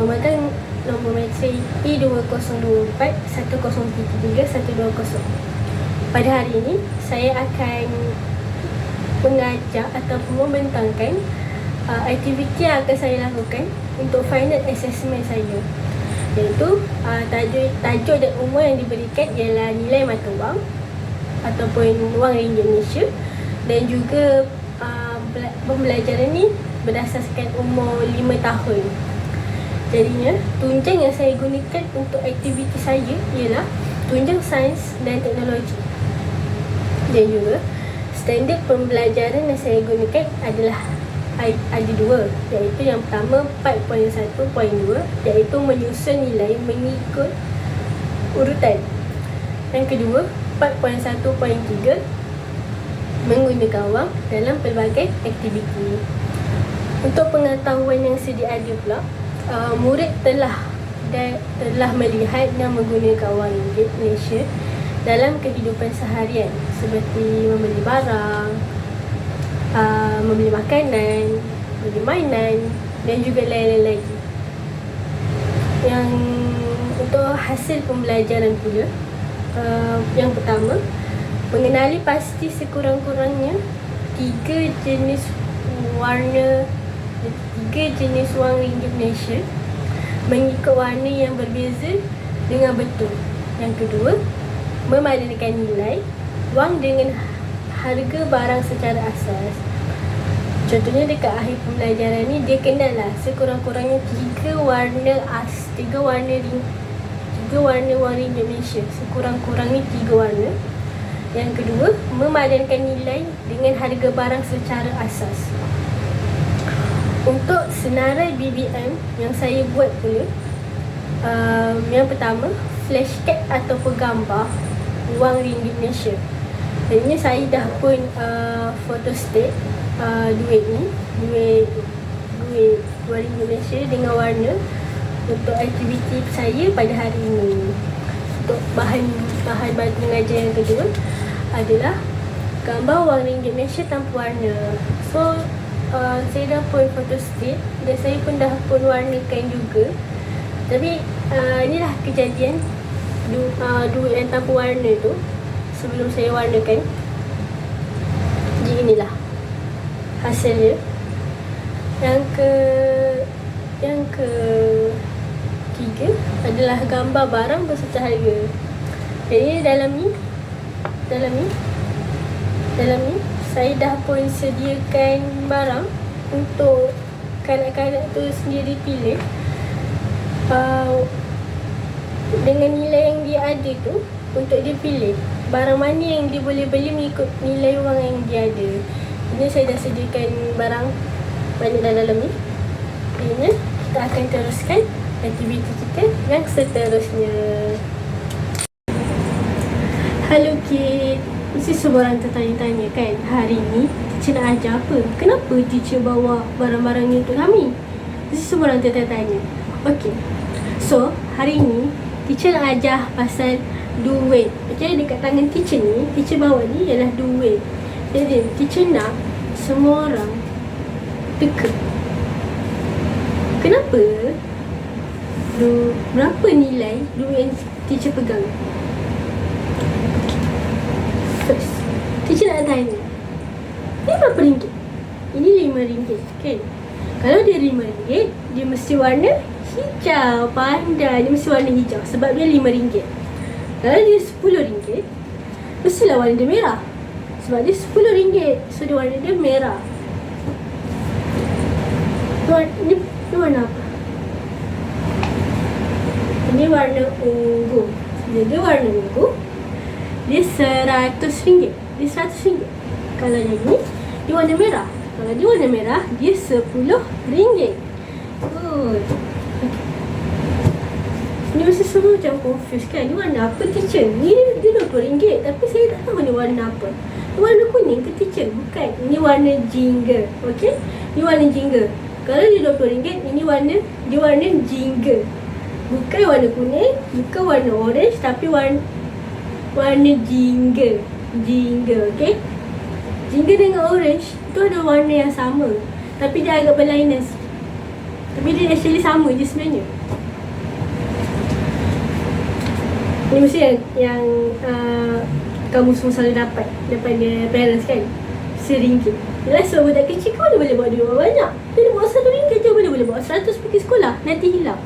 memegang nombor matrik P20241033-120. Pada hari ini, saya akan mengajar ataupun membentangkan aktiviti yang akan saya lakukan untuk final assessment saya, iaitu tajuk dan umur yang diberikan ialah nilai mata wang ataupun wang ringgit Malaysia, dan juga pembelajaran ni berdasarkan umur 5 tahun. Jadinya tunjang yang saya gunakan untuk aktiviti saya ialah tunjang sains dan teknologi, dan juga standard pembelajaran yang saya gunakan adalah ada dua, iaitu yang pertama 4.1.2, iaitu menyusun nilai mengikut urutan. Yang kedua 4.1.3, menggunakan wang dalam pelbagai aktiviti. Untuk pengetahuan yang sedia ada pula, murid telah melihat dan menggunakan wang ringgit Malaysia dalam kehidupan seharian, seperti membeli barang, membeli makanan, membeli mainan, dan juga lain-lain lagi. Yang untuk hasil pembelajaran pula, yang pertama, mengenali pasti sekurang-kurangnya tiga jenis wang ringgit Malaysia mengikut warna yang berbeza dengan betul. Yang kedua, memadankan nilai wang dengan harga barang secara asas. Contohnya dekat akhir pembelajaran ni, dia kenallah sekurang-kurangnya tiga warna wang ringgit Malaysia, sekurang-kurangnya 3 warna. Yang kedua, memadankan nilai dengan harga barang secara asas. Untuk senarai BBM yang saya buat pula, yang pertama, flashcard ataupun gambar wang ringgit Malaysia. Jadinya saya dah pun photostat duit wang ringgit Malaysia dengan warna untuk aktiviti saya pada hari ini. Untuk bahan bantu mengajar yang kedua adalah gambar wang ringgit Malaysia tanpa warna. So saya dah pun photostat dan saya pun dah pun warnakan juga. Tapi inilah kejadian duit yang tanpa warna tu sebelum saya warnakan. Jadi inilah hasilnya. Yang ketiga adalah gambar barang beserta harga. Jadi dalam ni saya dah pun sediakan barang untuk kanak-kanak tu sendiri pilih dengan nilai yang dia ada tu, untuk dia pilih barang mana yang dia boleh beli mengikut nilai wang yang dia ada. Ini saya dah sediakan barang banyak dalam ni. Ini kita akan teruskan aktiviti kita yang seterusnya. Halo kid, mesti semua orang tertanya-tanya kan, hari ni teacher nak ajar apa? Kenapa teacher bawa barang-barang ni untuk kami? Mesti semua orang tertanya. Okey, so hari ni teacher nak ajar pasal duit. Okay, dekat tangan teacher ni, teacher bawa ni ialah duit. Jadi teacher nak semua orang teka. Kenapa? Berapa nilai duit yang teacher pegang? First, teacher nak tanya, ni berapa ringgit? Ini RM5, kan? Kalau dia RM5, dia mesti warna hijau. Pandai, dia mesti warna hijau sebab dia RM5. Kalau dia RM10, mestilah warna dia merah sebab dia RM10, so dia warna dia merah. Ni warna apa? Ini warna ungu. Bila dia warna ungu, dia RM100. Dia RM100. Kalau yang ni, dia warna merah. Kalau dia warna merah, dia RM10. Good. Ni mesti semua macam confused kan? Ni warna apa teacher? Ni dia RM20, tapi saya tak tahu ni warna apa. Ni warna kuning ke teacher? Bukan. Ini warna jingga. Okey? Ni warna jingga. Kalau dia RM20, dia warna jingga. Bukan warna kuning, bukan warna orange, tapi warna jingga. Jingga, okey? Jingga dengan orange tu ada warna yang sama, tapi dia agak berlainan sikit. Tapi dia actually sama je sebenarnya. Ni mesti yang kamu semua selalu dapat daripada parents kan, RM1. Yelah, so budak kecil kau mana boleh bawa duit banyak. Dia bawa RM1 je, mana boleh bawa 100 pergi sekolah, nanti hilang.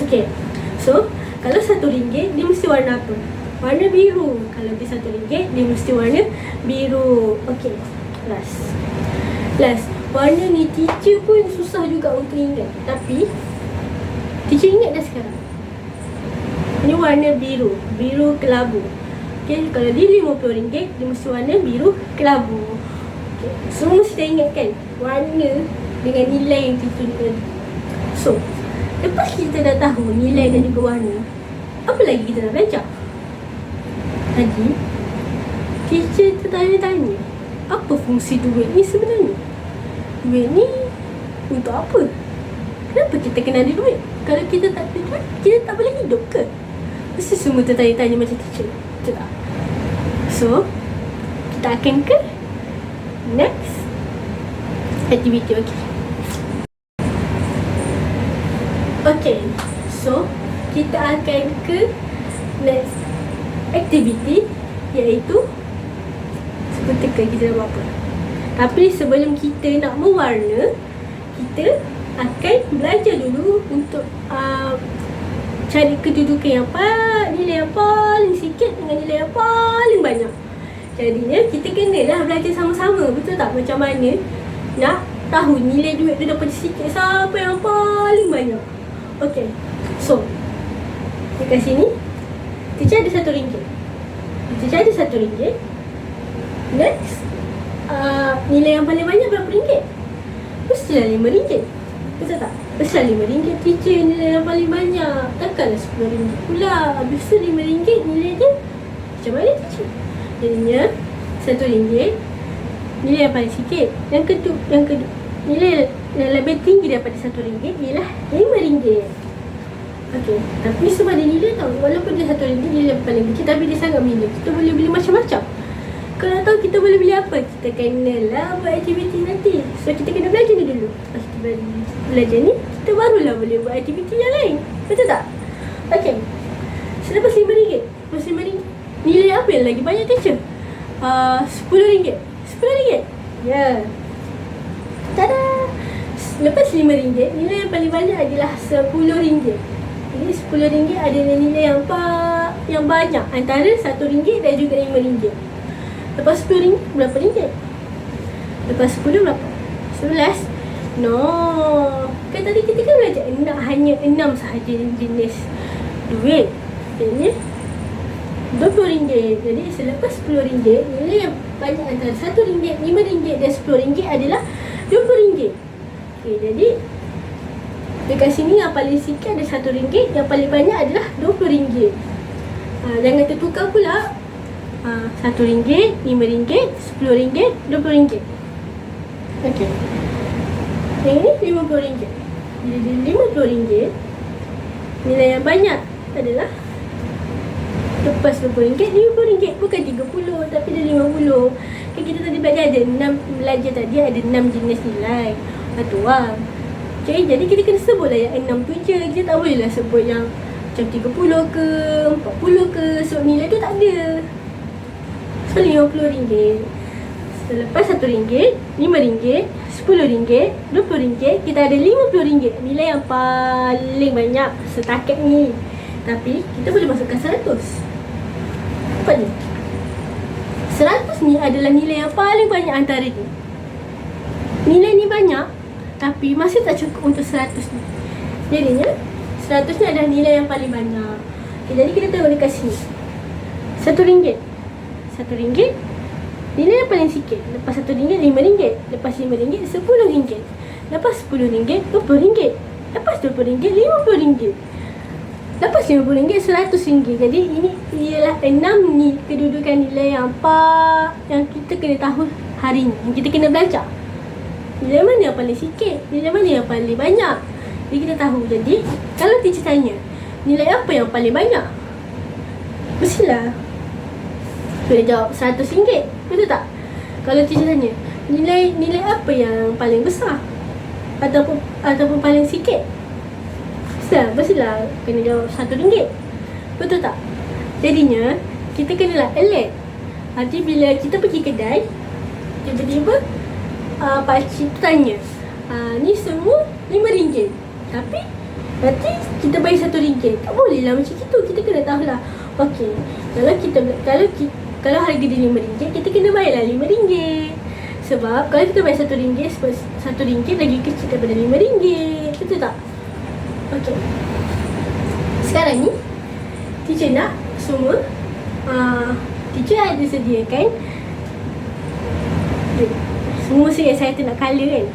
Okay, so kalau RM1 dia mesti warna apa? Warna biru. Kalau dia RM1 dia mesti warna biru. Okay, last warna ni teacher pun susah juga untuk ingat, tapi teacher ingat dah sekarang. Ini warna biru, biru kelabu. Okay, kalau dia RM50 dia mesti warna biru kelabu. Okay, semua mesti dah ingat kan warna dengan nilai yang ditunjukkan. So lepas kita dah tahu nilai dan juga warna, apa lagi kita nak belajar? Tadi teacher tertanya-tanya, apa fungsi duit ni sebenarnya? Duit ni untuk apa? Kenapa kita kena ada duit? Kalau kita tak ada duit, kita tak boleh hidup ke? Mesti semua tertanya-tanya macam teacher, betul tak? So kita akan ke next activity. Okay, so kita akan ke next activity, iaitu seketika kita nak buat apa. Tapi sebelum kita nak mewarna, kita akan belajar dulu untuk cari kedudukan nilai yang paling sikit dengan nilai yang paling banyak. Jadinya kita kenalah belajar sama-sama, betul tak? Macam mana nak tahu nilai duit tu daripada sikit sampai yang paling banyak. Okay, so dekat sini teacher ada RM1. Teacher ada RM1. Next, nilai yang paling banyak berapa ringgit? Mestilah RM5. Betul tak? Mestilah RM5 teacher nilai yang paling banyak. Takkanlah RM10 pula. Habis tu RM5 nilai dia macam mana teacher? Jadinya RM1 nilai yang paling sikit. Yang kedua nilai yang lebih tinggi daripada RM1 ialah RM5. Okey, tapi sebab dia nilai tau, walaupun dia RM1 nilai yang paling kecil, tapi dia sangat minum. Kita boleh beli macam-macam. Kalau nak tahu kita boleh beli apa, kita kenalah buat aktiviti nanti. So kita kena belajar ni dulu. Lepas kita belajar ni, kita barulah boleh buat aktiviti yang lain. Betul tak? Okey, selepas RM5, nilai apa yang lagi banyak teacher? RM10. RM10? Ya. Tada! Lepas RM5, nilai yang paling banyak adalah RM10. Jadi RM10 adalah nilai yang banyak antara RM1 dan juga RM5. Lepas RM10 berapa ringgit? Lepas 10 berapa? 11? No. Kan tadi kita kan belajar hanya 6 sahaja jenis duit. Jadi RM20. Jadi selepas RM10, nilai yang banyak antara RM1, RM5 dan RM10 adalah RM20. Okay, jadi dekat sini yang paling sikit ada RM1, yang paling banyak adalah RM20. Jangan tertukar pula. RM1, RM5, RM10, RM20. Okey. Yang ini RM50. Jadi RM50, nilai yang banyak adalah lepas RM20, RM50. Bukan 30 tapi dia 50. Kan kita tadi belajar tadi ada 6 jenis nilai. Itu lah. Okay, jadi kita kena sebutlah yang 6 tu je. Kita tak boleh lah sebut yang macam 30 ke 40 ke. Sebab nilai tu tak ada. So RM50. Selepas RM1, RM5, RM10, RM20, kita ada RM50. Nilai yang paling banyak setakat ni. Tapi kita boleh masukkan 100. Apa ni? 100 ni adalah nilai yang paling banyak antara ni. Nilai ni banyak, tapi masih tak cukup untuk 100 ni. Jadinya 100 ni adalah nilai yang paling banyak. Okay, jadi kita tengok dekat sini. RM1. RM1, nilai yang paling sikit. Lepas RM1, RM5. Lepas RM5, RM10. Lepas RM10, RM20. Lepas RM20, RM50. Lepas RM50, RM100. Jadi ini ialah 6 ni kedudukan nilai yang kita kena tahu hari ni, yang kita kena belajar. Nilai mana yang paling sikit, nilai mana yang paling banyak. Jadi kita tahu. Jadi kalau teacher tanya nilai apa yang paling banyak, mestilah boleh jawab RM100. Betul tak? Kalau teacher tanya nilai apa yang paling besar ataupun paling sikit, mestilah kena jawab RM1. Betul tak? Jadinya kita kenalah alert. Nanti bila kita pergi kedai, tiba-tiba pakcik tu tanya, ni semua RM5. Tapi nanti kita bayar RM1. Tak boleh lah macam itu. Kita kena tahulah. Okey, kalau harga dia RM5, kita kena bayarlah RM5. Sebab kalau kita bayar RM1, sebab RM1 lagi kecil daripada RM5. Betul tak? Okey. Sekarang ni teacher nak semua teacher ada sediakan semua saya tu nak colour kan.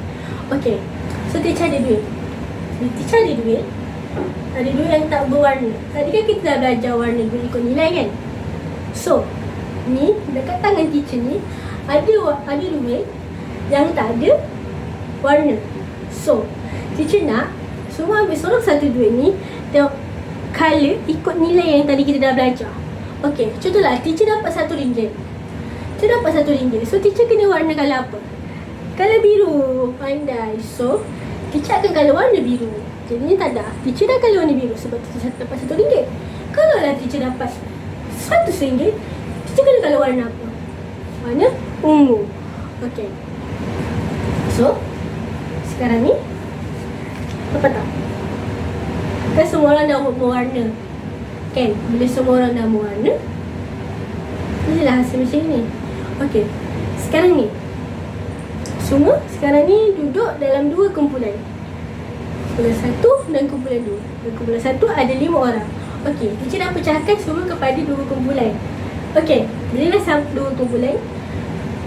Okey. So teacher ada duit. Teacher ada duit. Ada duit yang tak berwarna. Tadi kan kita dah belajar warna duit ikut nilai kan. So ni dekat tangan teacher ni ada duit yang tak ada warna. So teacher nak semua ambil seorang satu duit ni, tengok colour ikut nilai yang tadi kita dah belajar. Okey, contohlah teacher dapat RM1. Teacher dapat RM1. So teacher kena warna colour apa? Colour biru. Pandai. So teacher akan colour warna biru. Jadinya tak ada. Teacher dah colour warna biru sebab teacher dapat RM1. Kalau lah teacher dapat RM100, teacher kena colour warna apa? Warna ungu. Okey. So sekarang ni apa tak? Kan semua orang dah berwarna kan? Bila semua orang dah berwarna, inilah hasil macam ni. Okey, sekarang ni semua sekarang ni duduk dalam dua kumpulan. Kumpulan 1 dan kumpulan 2. Dan kumpulan 1 ada 5 orang. Okey, teacher dah pecahkan semua kepada dua kumpulan. Okey, bila dah dua kumpulan,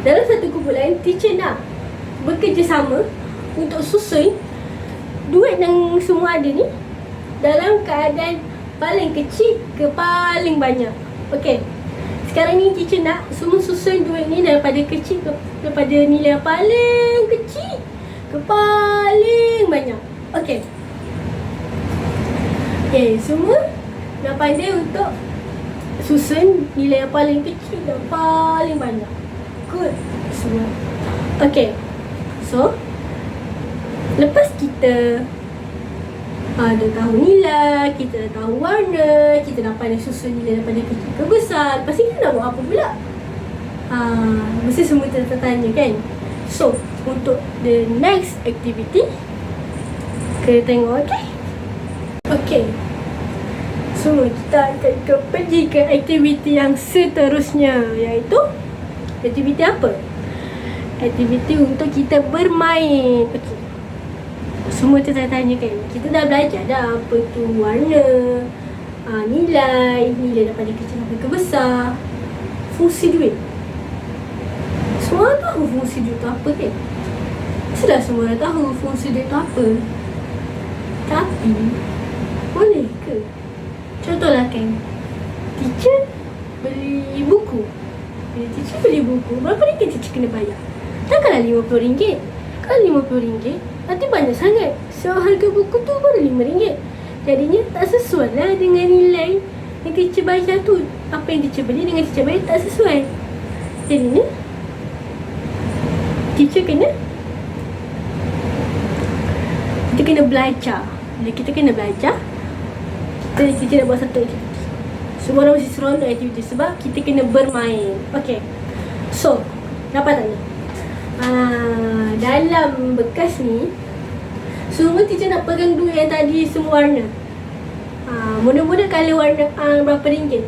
dalam satu kumpulan teacher nak bekerjasama untuk susun duit yang semua ada ni dalam keadaan paling kecil ke paling banyak. Okey. Sekarang ni teacher nak semua susun duit ni daripada nilai yang paling kecil ke paling banyak. Okey. Okey, semua dah pandai untuk susun nilai yang paling kecil dan paling banyak. Good. Semua. Okey. So, lepas kita dah tahu nilai, kita dah tahu warna, kita dah pandai susun nilai daripada kecil ke besar, lepas ni kita nak buat apa pula? Mesti semua tertanya kan? So, untuk the next activity, kita tengok, okay? Okay. So, kita akan pergi ke aktiviti yang seterusnya, iaitu aktiviti apa? Aktiviti untuk kita bermain. Okay. Semua tanya kan, kita dah belajar dah apa tu warna, nilai daripada kecil sampai ke besar, fungsi duit. Semua tahu fungsi duit tu apa kan? Sudah semua dah tahu fungsi duit tu apa. Tapi boleh ke? Contohlah kan, teacher beli buku. Bila teacher beli buku, berapa ringgit teacher kena bayar? Takkanlah RM50. Kalau RM50, nanti banyak sangat. So harga buku tu baru RM5. Jadinya tak sesuai lah dengan nilai yang teacher bayar tu. Apa yang teacher beli dengan teacher bayar tak sesuai. Jadinya teacher kena belajar. Bila kita kena belajar, teacher dah buat satu aktiviti. Semua orang mesti seronok aktiviti sebab kita kena bermain. Okay. So, dapat tak ni? Dalam bekas ni, semua teacher nak pegang duit yang tadi semua warna. Mudah-mudah colour warna berapa ringgit.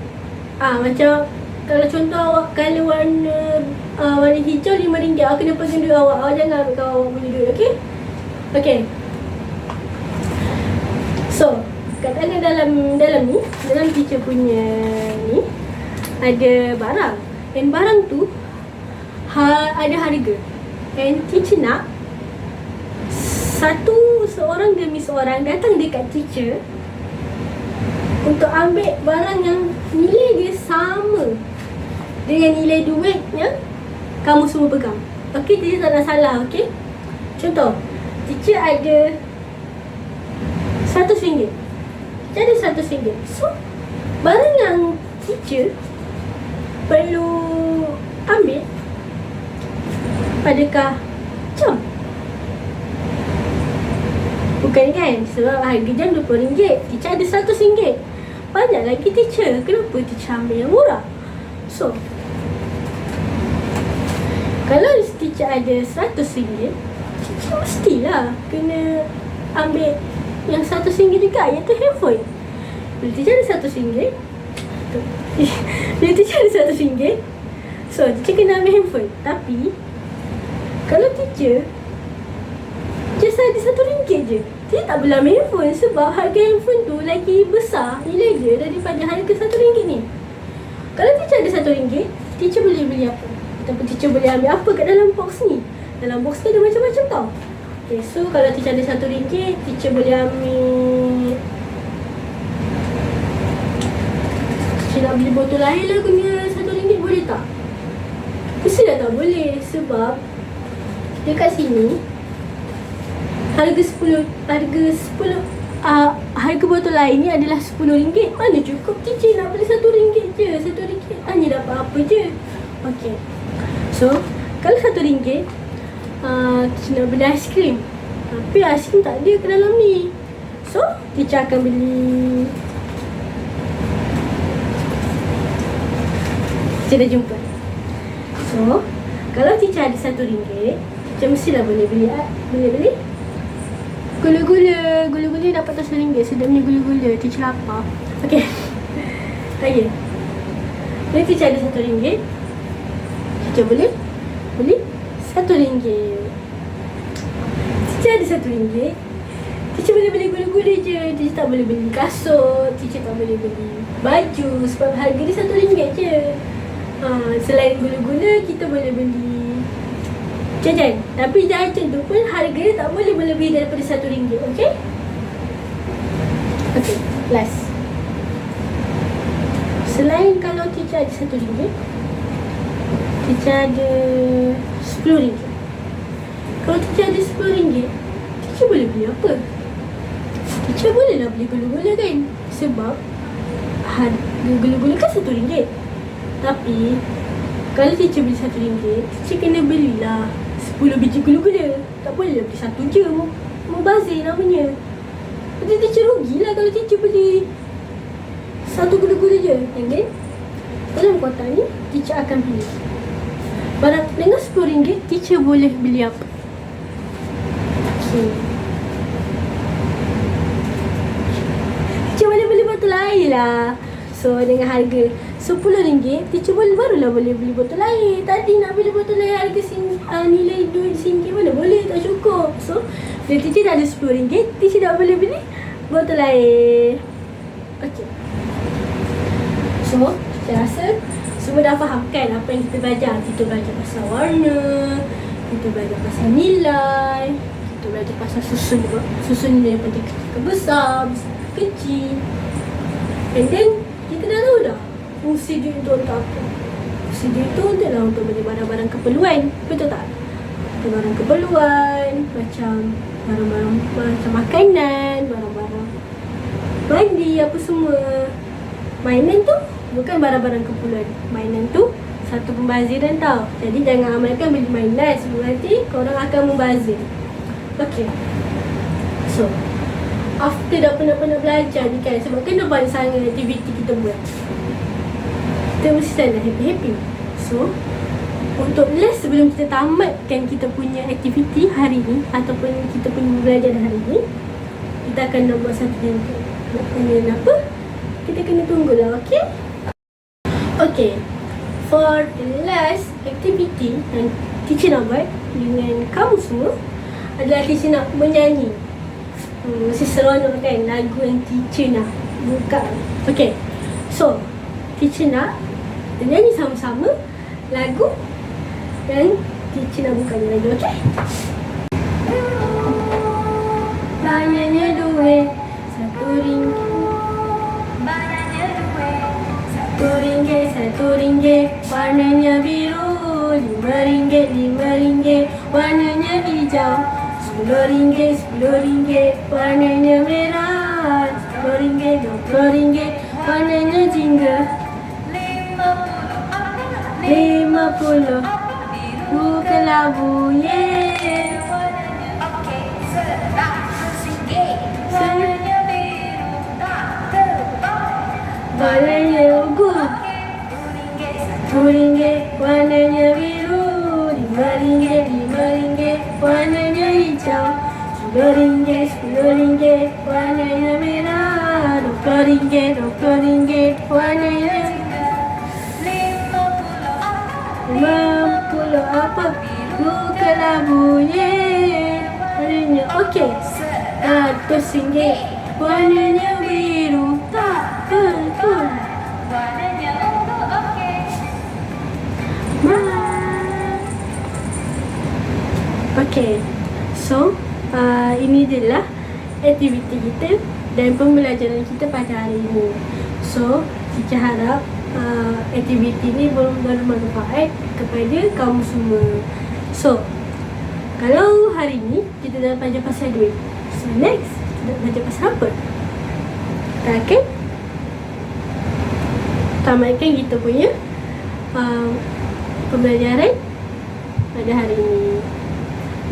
Macam kalau contoh awak colour warna hijau RM5, awak kena pegang duit awak. Awak jangan ambil kawan awak punya duit, okay? Okay. So, kadang-kadang dalam ni, dalam teacher punya ni ada barang. Dan barang tu ada harga. And teacher nak seorang demi seorang datang dekat teacher untuk ambil barang yang nilai dia sama dengan nilai duit yang kamu semua pegang. Okey, teacher tak nak salah, okey? Contoh, teacher ada RM100. Teacher ada RM100. So, barang yang teacher perlu ambil, adakah jam? Bukan kan? Sebab harga jam RM20. Teacher ada RM100. banyak lagi teacher. Kenapa teacher ambil yang murah? So, kalau teacher ada RM100, teacher mestilah kena ambil yang RM100 juga, iaitu handphone. Bila teacher ada RM100, bila teacher ada RM100, so teacher kena ambil handphone. Tapi kalau teacher just ada RM1 je, dia tak boleh ambil handphone sebab harga handphone tu lagi besar nilai dia daripada harga RM1 ni. Kalau teacher ada RM1, teacher boleh beli apa? Ataupun teacher boleh ambil apa kat dalam box ni? Dalam box ni ada macam-macam tau. Okay, so kalau teacher ada RM1, teacher boleh ambil, teacher nak beli botol air lah guna RM1, boleh tak? Mestilah tak boleh sebab dekat sini harga botol air ni adalah RM10. Mana cukup teacher nak beli RM1 je. RM1 hanya dapat apa je. Okay, so kalau RM1, teacher nak beli aiskrim, tapi aiskrim tak ada ke dalam ni. So teacher akan beli, teacher dah jumpa. So kalau teacher ada RM1, teacher mestilah boleh beli gula-gula dapat RM1. Sedapnya gula-gula, teacher lapar. Okay. Okay. Bila teacher ada RM1, teacher boleh beli RM1. Teacher ada RM1, teacher boleh beli gula-gula je. Teacher tak boleh beli kasut, teacher tak boleh beli baju sebab harga dia RM1 je. Selain gula-gula, kita boleh beli jajan. Tapi jajan tu pun harga dia tak boleh melebihi daripada RM1. Okay? Okay, last. Selain kalau teacher ada RM1, teacher ada RM10. Kalau teacher ada RM10, teacher boleh beli apa? Teacher bolehlah beli gula-gula kan? Sebab harga gula-gula kan RM1. Tapi kalau teacher beli RM1, teacher kena belilah 10 biji gula-gula. Tak boleh beli satu je, mubazir namanya. Nanti teacher rugilah kalau teacher beli satu gula-gula je. And then dalam kotak ni teacher akan pilih barang dengan RM10, teacher boleh beli apa? Okay, teacher boleh beli botol air lah. So dengan harga RM10, teacher barulah boleh beli botol air. Tadi nak beli botol air harga nilai RM2 mana boleh, tak cukup. So bila teacher dah ada RM10, teacher dah boleh beli botol air. Okay, so saya rasa semua dah faham kan apa yang kita belajar. Kita belajar pasal warna, kita belajar pasal nilai, kita belajar pasal susun nilai daripada kecil ke besar, besar ke kecil. And then kita dah tahu dah fungsi duit tu untuk apa. Fungsi duit tu untuk beli barang-barang keperluan. Betul tak? Barang keperluan macam barang-barang macam makanan, barang-barang mandi, apa semua. Mainan tu bukan barang-barang keperluan. Mainan tu satu pembaziran tau. Jadi jangan amalkan beli mainan sebab nanti korang akan membazir. Okay, so after dah pernah belajar ni kan, sebab kan dah banyak sangat aktiviti kita buat, kita mesti sana happy-happy. So untuk last sebelum kita tamatkan kita punya aktiviti hari ni ataupun kita punya belajar hari ni, kita akan nak buat satu yang apa? Kita kena tunggulah, okay? Okay, for the last activity yang teacher nak buat dengan kamu semua adalah teacher nak menyanyi. Mesti seronok kan lagu yang teacher nak buka. Okay, so teacher nak kita nyanyi sama-sama lagu yang teacher nak buka ni lagi, okay? Banyaknya duit RM1, RM1, warnanya biru. RM5, warnanya hijau. RM10, warnanya merah. RM20, RM20, warnanya jingga. RM50, kelabu, yeah. warnanya go. RM10 warnanya biru. RM5 warnanya hijau. RM10 warnanya merah. RM20 warnanya 50 apa? Buka labunya. Warnanya okey. RM100 warnanya biru. Tak betul. Warnanya ungu, okey. Okey. So, ini adalah aktiviti kita dan pembelajaran kita pada hari ini. So, kita harap aktiviti ini bermanfaat kepada kamu semua. So, kalau hari ini kita dah belajar pasal duit, so next kita nak belajar pasal apa? Kita akan tamatkan kita punya pembelajaran pada hari ini.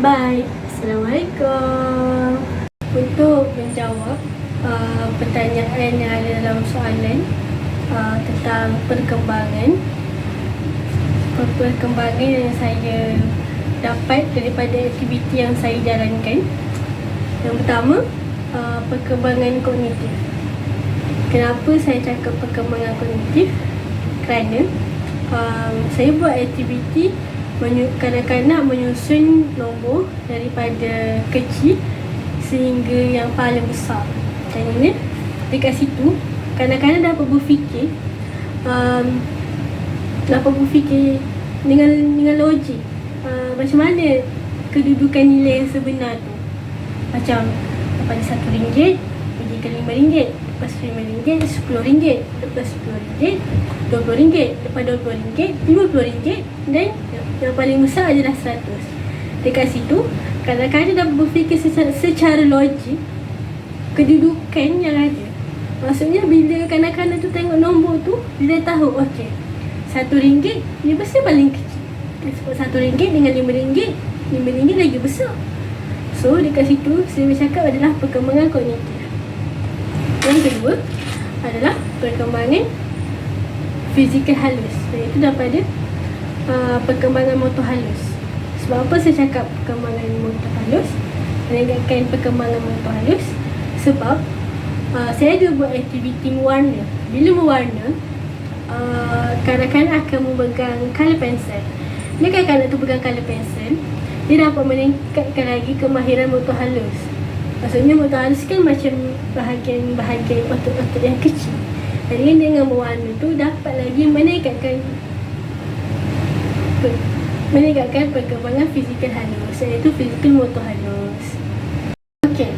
Bye. Assalamualaikum. Untuk menjawab pertanyaan yang ada dalam soalan tentang perkembangan yang saya dapat daripada aktiviti yang saya jalankan. Yang pertama, perkembangan kognitif. Kenapa saya cakap perkembangan kognitif? Kerana saya buat aktiviti kanak-kanak menyusun nombor daripada kecil sehingga yang paling besar. Dan ini dekat situ kanak-kanak dapat berfikir dengan logik macam mana kedudukan nilai yang sebenar tu. Macam daripada RM1 pergi ke RM5, lepas RM5 RM10, lepas RM10 RM20, lepas RM20 RM50 dan yang paling besar adalah RM100. Dekat situ kadang-kadang dapat berfikir secara logik kedudukan yang ada. Maksudnya bila kanak-kanak tu tengok nombor tu, dia dah tahu okey, RM1 dia besar paling kecil. Sebab RM1 dengan RM5 lagi besar. So dekat situ saya bercakap adalah perkembangan kognitif. Yang kedua adalah perkembangan fizikal halus, iaitu daripada perkembangan motor halus. Sebab apa saya cakap perkembangan motor halus, meningkatkan perkembangan motor halus? Sebab saya ada buat aktiviti mewarna. Bila mewarna, kanak-kanak akan memegang colour pencil. Bila kanak-kanak tu pegang colour pencil, dia dapat meningkatkan lagi kemahiran motor halus. Maksudnya motor halus kan macam bahagian otot-otot yang kecil. Jadi dengan mewarna tu dapat lagi meningkatkan perkembangan fizikal halus, iaitu fizikal motor halus. Okey.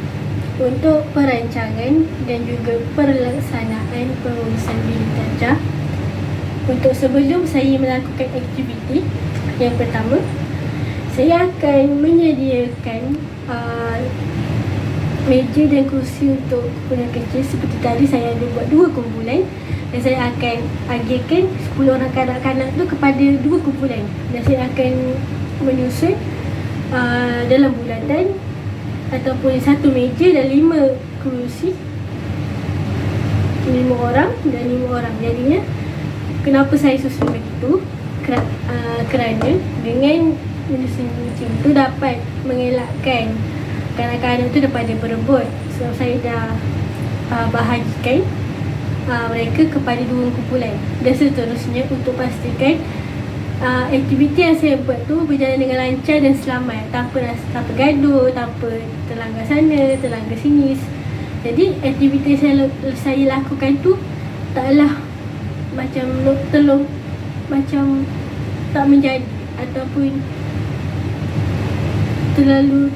Untuk perancangan dan juga pelaksanaan pengurusan bilik darjah, untuk sebelum saya melakukan aktiviti, yang pertama saya akan menyediakan meja dan kursi untuk kumpulan kecil. Seperti tadi saya ada buat 2 kumpulan dan saya akan agihkan 10 orang kanak-kanak tu kepada 2 kumpulan dan saya akan menyusun dalam bulatan ataupun 1 meja dan 5 kerusi, 5 orang dan 5 orang. Jadinya kenapa saya susun begitu? Kerana dengan menyusun macam itu dapat mengelakkan kanak-kanak tu daripada berebut. So saya dah bahagikan mereka kepada 2 kumpulan dan seterusnya untuk pastikan aktiviti yang saya buat tu berjalan dengan lancar dan selamat, tanpa gaduh, tanpa terlanggar sana, terlanggar sini. Jadi aktiviti yang saya lakukan tu taklah macam tak menjadi ataupun terlalu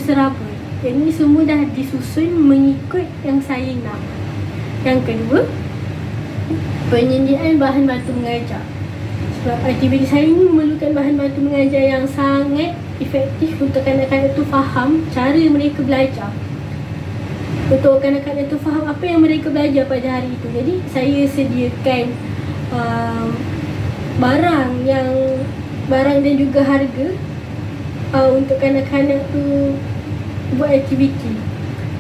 serabut. Ini semua dah disusun mengikut yang saya nak. Yang kedua, penyediaan bahan bantu mengajar. Sebab aktiviti saya ini memerlukan bahan bantu mengajar yang sangat efektif untuk kanak-kanak tu faham cara mereka belajar. Untuk kanak-kanak tu faham apa yang mereka belajar pada hari itu. Jadi saya sediakan barang dan juga harga untuk kanak-kanak tu buat aktiviti.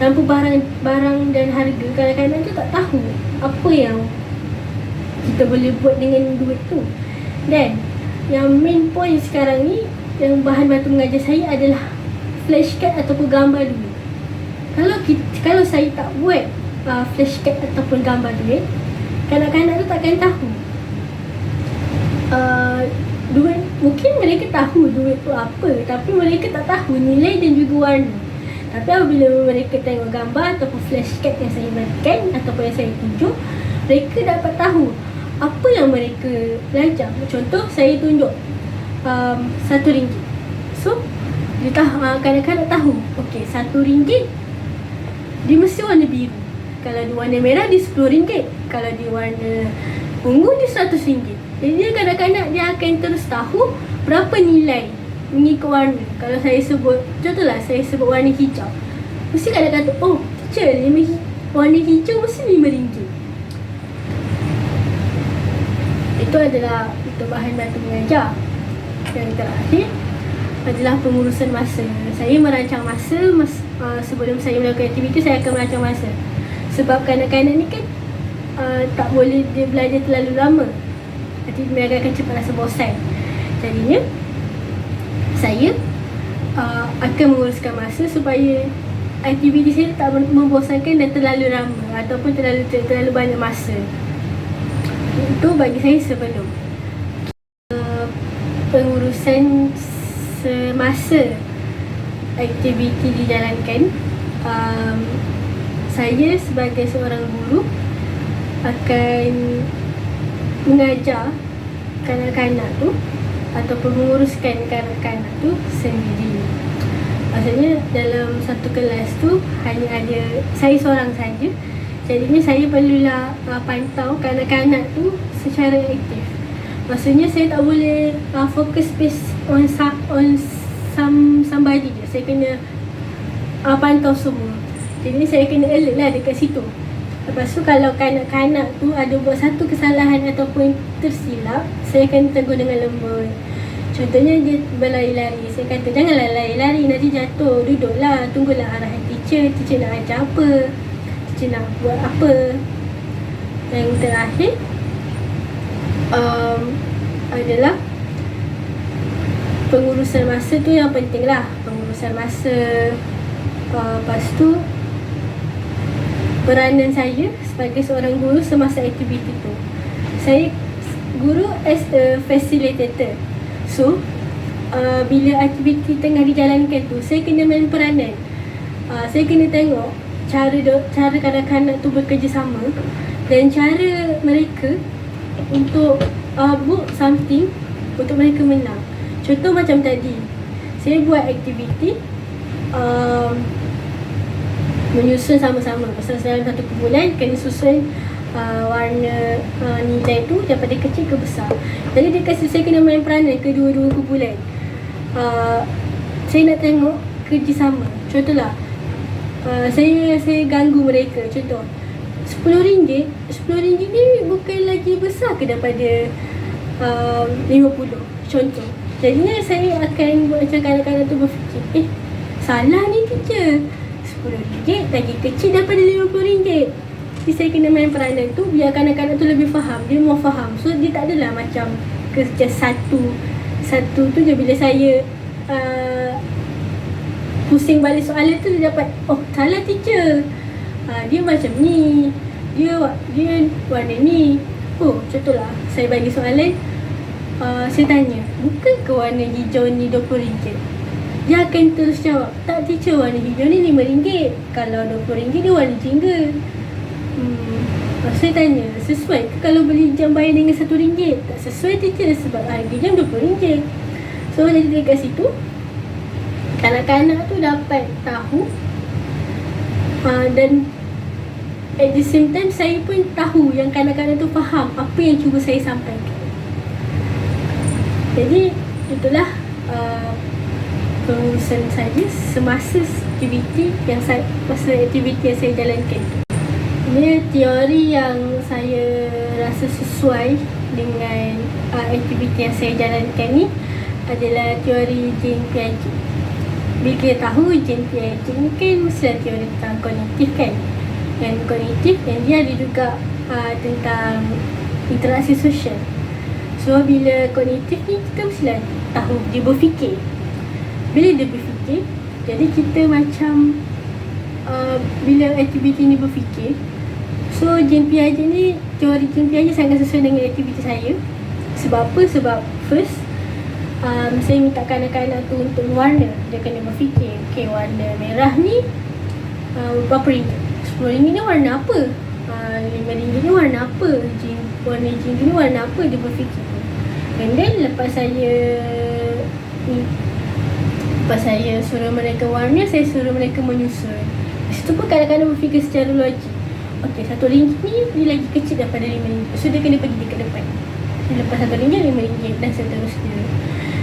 tanpa barang dan harga, kadang-kadang tu tak tahu apa yang kita boleh buat dengan duit tu. Dan yang main point sekarang ni, yang bahan bantu mengajar saya adalah flashcard ataupun gambar duit. Kalau saya tak buat flashcard ataupun gambar duit, kanak-kanak tu takkan tahu. Duit, mungkin mereka tahu duit tu apa, tapi mereka tak tahu nilai dan juga warna. Tapi apabila mereka tengok gambar ataupun flashcard yang saya berikan ataupun yang saya tunjuk, mereka dapat tahu apa yang mereka belajar. Contoh, saya tunjuk RM1. So, dia tahu, kanak-kanak tahu, okey, RM1 dia mesti warna biru. Kalau dia warna merah, dia RM10. Kalau dia warna ungu, dia RM100. Jadi dia kanak-kanak dia akan terus tahu berapa nilai mengikut warna. Kalau saya sebut, contohlah saya sebut warna hijau, mesti kanak-kanak, oh teacher, warna hijau mesti RM5. Itu adalah bahan bantu mengajar. Yang terakhir adalah pengurusan masa. Saya merancang masa, sebelum saya melakukan aktiviti, saya akan merancang masa. Sebab kanak-kanak ni kan tak boleh dia belajar terlalu lama, nanti mereka akan cepat rasa bosan. Jadinya saya akan menguruskan masa supaya aktiviti saya tak membosankan dan terlalu lama ataupun terlalu banyak masa. Itu bagi saya sebelum pengurusan semasa aktiviti dijalankan. Saya sebagai seorang guru akan mengajar kanak-kanak tu ataupun menguruskan kanak-kanak tu sendiri. Maksudnya dalam satu kelas tu hanya ada saya seorang saja. Jadinya saya perlulah pantau kanak-kanak tu secara aktif. Maksudnya saya tak boleh fokus based on somebody je. Saya kena pantau semua. Jadi saya kena alert lah dekat situ. Lepas tu kalau kanak-kanak tu ada buat satu kesalahan ataupun tersilap, saya akan tegur dengan lembut. Contohnya dia berlari-lari, saya kata janganlah lari-lari, nanti jatuh, duduklah, tunggulah arahan teacher nak ajar apa, teacher nak buat apa. Yang terakhir adalah pengurusan masa tu yang penting lah. Pengurusan masa. Lepas tu peranan saya sebagai seorang guru semasa aktiviti tu. Saya guru as a facilitator. So, bila aktiviti tengah dijalankan tu, saya kena main peranan. Saya kena tengok cara kanak-kanak tu bekerjasama dan cara mereka untuk buat something untuk mereka menang. Contoh macam tadi, saya buat aktiviti menyusun sama-sama. Pasal dalam satu kumpulan kena susun warna nilai tu daripada kecil ke besar. Jadi saya kena main peranan kedua-dua kumpulan. Saya nak tengok kerjasama. Contohlah, saya ganggu mereka. Contoh, RM10 ni bukan lagi besar ke daripada 50. Contoh. Jadinya saya akan buat macam kanak-kanak tu berfikir, salah ni teacher, RM10 lagi kecil daripada RM50. Jadi saya kena main peranan tu biar kanak-kanak tu lebih faham. Dia mau faham. So dia tak adalah macam kerja satu tu je. Bila saya pusing balik soalan tu, dia dapat, oh salah teacher, dia macam ni, dia warna ni. Oh contohlah, saya bagi soalan, saya tanya, bukan ke warna hijau ni RM20? Dia akan terus jawab, tak teacher, warna hijau ni RM5. Kalau RM20 dia warna jingga. Saya tanya, sesuai ke kalau beli jam bayar dengan RM1? Tak sesuai teacher, sebab harga jam RM20. So jadi dekat situ kanak-kanak tu dapat tahu, dan at the same time saya pun tahu yang kanak-kanak tu faham apa yang cuba saya sampaikan. Jadi itulah pengurusan saya semasa aktiviti yang saya jalankan. Ini teori yang saya rasa sesuai dengan aktiviti yang saya jalankan ni adalah teori Jean Piaget. bila kita tahu Jean Piaget ni kan mesti teori tentang kognitif kan. Yang kognitif yang dia ada juga tentang interaksi sosial. So bila kognitif ni kita mestilah tahu dia berfikir. Bila dia berfikir, jadi kita macam bila aktiviti ni berfikir. So Jean Piaget ni, teori Jean Piaget sangat sesuai dengan aktiviti saya. Sebab apa? Sebab first saya minta kanak-kanak tu untuk warna. Dia kena berfikir, okay, warna merah ni berapa ringgit? 10 ringgit ni warna apa? 5 ringgit ni warna apa? Warna jin ni warna apa? Dia berfikir. And then lepas saya suruh mereka warna, saya suruh mereka menyusun. Di situ pun kadang-kadang berfikir secara logik. Okay, 1 ringgit ni dia lagi kecil daripada 5 ringgit. So dia kena pergi dekat depan. Lepas 1 ringgit, 5 ringgit dan seterusnya.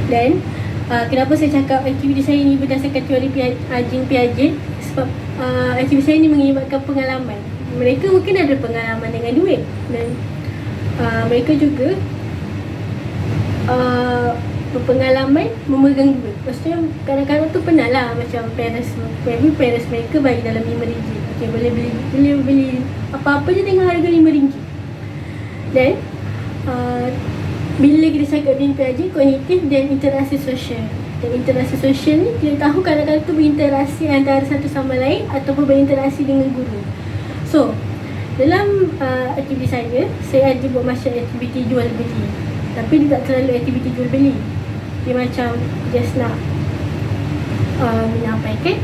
Dan kenapa saya cakap aktiviti saya ni berdasarkan teori Jean Piaget? Sebab aktiviti saya ni mengelibatkan pengalaman. Mereka mungkin ada pengalaman dengan duit. Dan mereka juga berpengalaman memegang duit. Maksudnya kadang-kadang tu pernah lah macam parents mereka bagi dalam 5 ringgit. Okay, boleh beli apa-apa je dengan harga 5 ringgit. Dan bila kita cakap Jean Piaget, kognitif dan interaksi sosial. Dan interaksi sosial ni kita tahu kadang-kadang tu berinteraksi antara satu sama lain ataupun berinteraksi dengan guru. So dalam aktiviti saya ada buat macam aktiviti jual beli. Tapi dia tak terlalu aktiviti jual beli. Dia macam just nak menyampaikan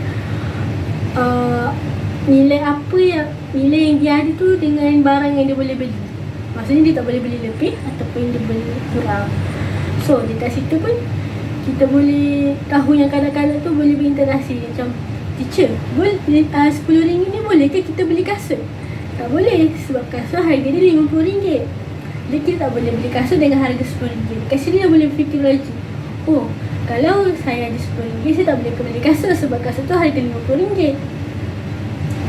nilai yang dia ada tu dengan barang yang dia boleh beli. Maksudnya dia tak boleh beli lebih ataupun dia beli kurang. So dekat situ pun kita boleh tahu yang kanak-kanak tu boleh berinteraksi. Macam, teacher, RM10 ni boleh ke kita beli kasut? Tak boleh, sebab kasut harga dia RM50. Jadi kita tak boleh beli kasut dengan harga RM10. Kat sini dia boleh fikir logik. Oh, kalau saya ada RM10, saya tak boleh beli kasut sebab kasut tu harga RM50.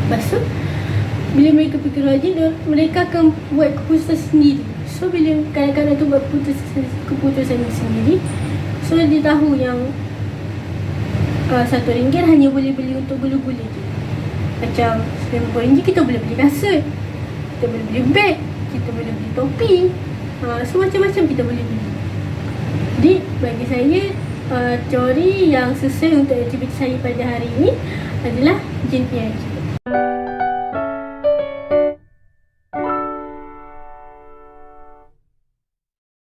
Lepas tu bila mereka fikir logik, mereka akan buat keputusan sendiri. So bila kadang-kadang tu buat keputusan sendiri, so dia tahu yang RM1 hanya boleh beli untuk gula-gula je. Macam RM50 kita boleh beli kasut, kita boleh beli beg, kita boleh beli topi, so macam-macam kita boleh beli. Jadi bagi saya teori yang sesuai untuk aktiviti saya pada hari ini adalah Jean Piaget.